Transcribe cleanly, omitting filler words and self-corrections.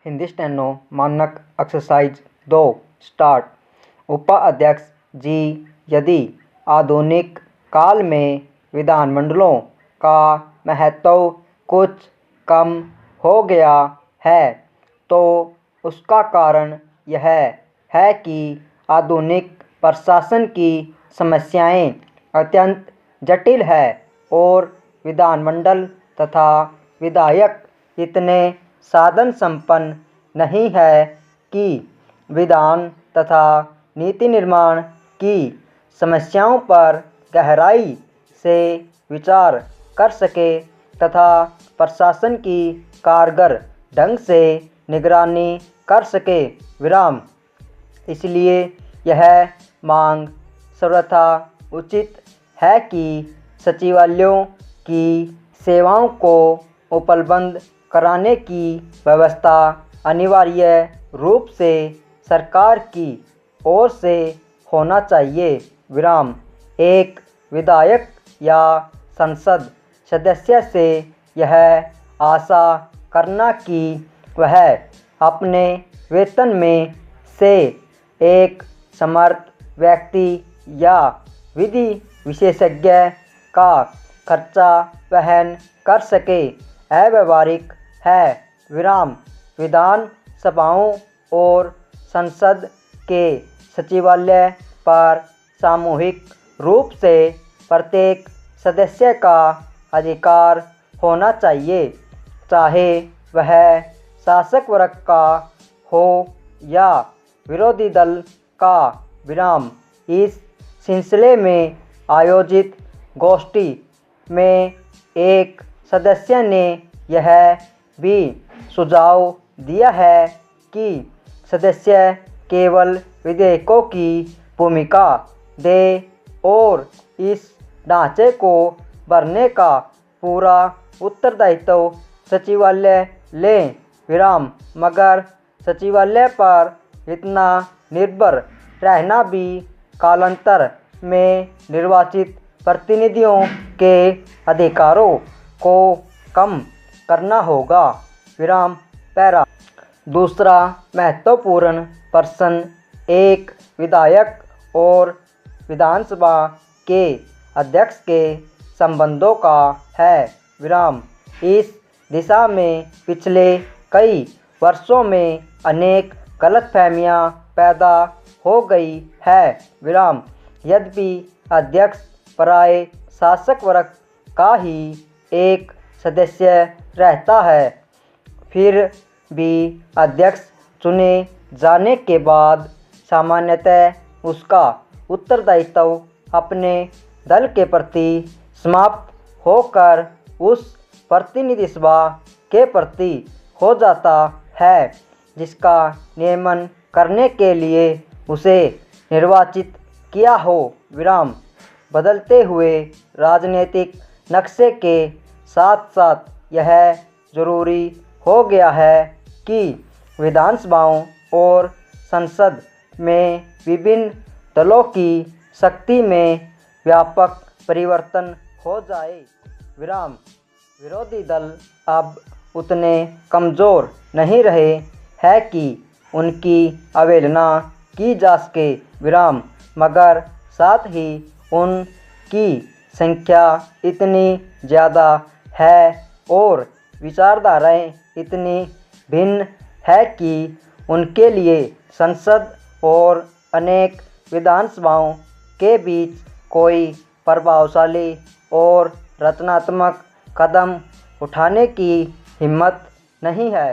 Hindi steno मानक exercise 2 start. उपाध्यक्ष जी, यदि आधुनिक काल में विधानमंडलों का महत्व कुछ कम हो गया है तो उसका कारण यह है कि आधुनिक प्रशासन की समस्याएं अत्यंत जटिल है और विधानमंडल तथा विधायक इतने साधन संपन्न नहीं है कि विधान तथा नीति निर्माण की समस्याओं पर गहराई से विचार कर सके तथा प्रशासन की कारगर ढंग से निगरानी कर सके। इसलिए यह मांग सर्वथा उचित है कि सचिवालयों की सेवाओं को उपलब्ध कराने की व्यवस्था अनिवार्य रूप से सरकार की ओर से होना चाहिए। एक विधायक या संसद सदस्य से यह आशा करना कि वह अपने वेतन में से एक समर्थ व्यक्ति या विधि विशेषज्ञ का खर्चा वहन कर सके अव्यावहारिक है। विधान सभाओं और संसद के सचिवालय पर सामूहिक रूप से प्रत्येक सदस्य का अधिकार होना चाहिए, चाहे वह शासक वर्ग का हो या विरोधी दल का। इस सिलसिले में आयोजित गोष्ठी में एक सदस्य ने यह भी सुझाव दिया है कि सदस्य केवल विधेयकों की भूमिका दे और इस ढांचे को भरने का पूरा उत्तरदायित्व सचिवालय लें। मगर सचिवालय पर इतना निर्भर रहना भी कालांतर में निर्वाचित प्रतिनिधियों के अधिकारों को कम करना होगा। दूसरा महत्वपूर्ण प्रश्न एक विधायक और विधानसभा के अध्यक्ष के संबंधों का है। इस दिशा में पिछले कई वर्षों में अनेक गलतफहमियां पैदा हो गई है। यद्यपि अध्यक्ष प्राय शासक वर्ग का ही एक सदस्य रहता है, फिर भी अध्यक्ष चुने जाने के बाद सामान्यतः उसका उत्तरदायित्व अपने दल के प्रति समाप्त होकर उस प्रतिनिधि सभा के प्रति हो जाता है जिसका नियमन करने के लिए उसे निर्वाचित किया हो। बदलते हुए राजनीतिक नक्शे के साथ साथ यह जरूरी हो गया है कि विधानसभाओं और संसद में विभिन्न दलों की शक्ति में व्यापक परिवर्तन हो जाए। विरोधी दल अब उतने कमज़ोर नहीं रहे हैं कि उनकी अवहेलना की जा सके, मगर साथ ही उनकी संख्या इतनी ज़्यादा है और विचारधाराएं इतनी भिन्न है कि उनके लिए संसद और अनेक विधानसभाओं के बीच कोई प्रभावशाली और रचनात्मक कदम उठाने की हिम्मत नहीं है।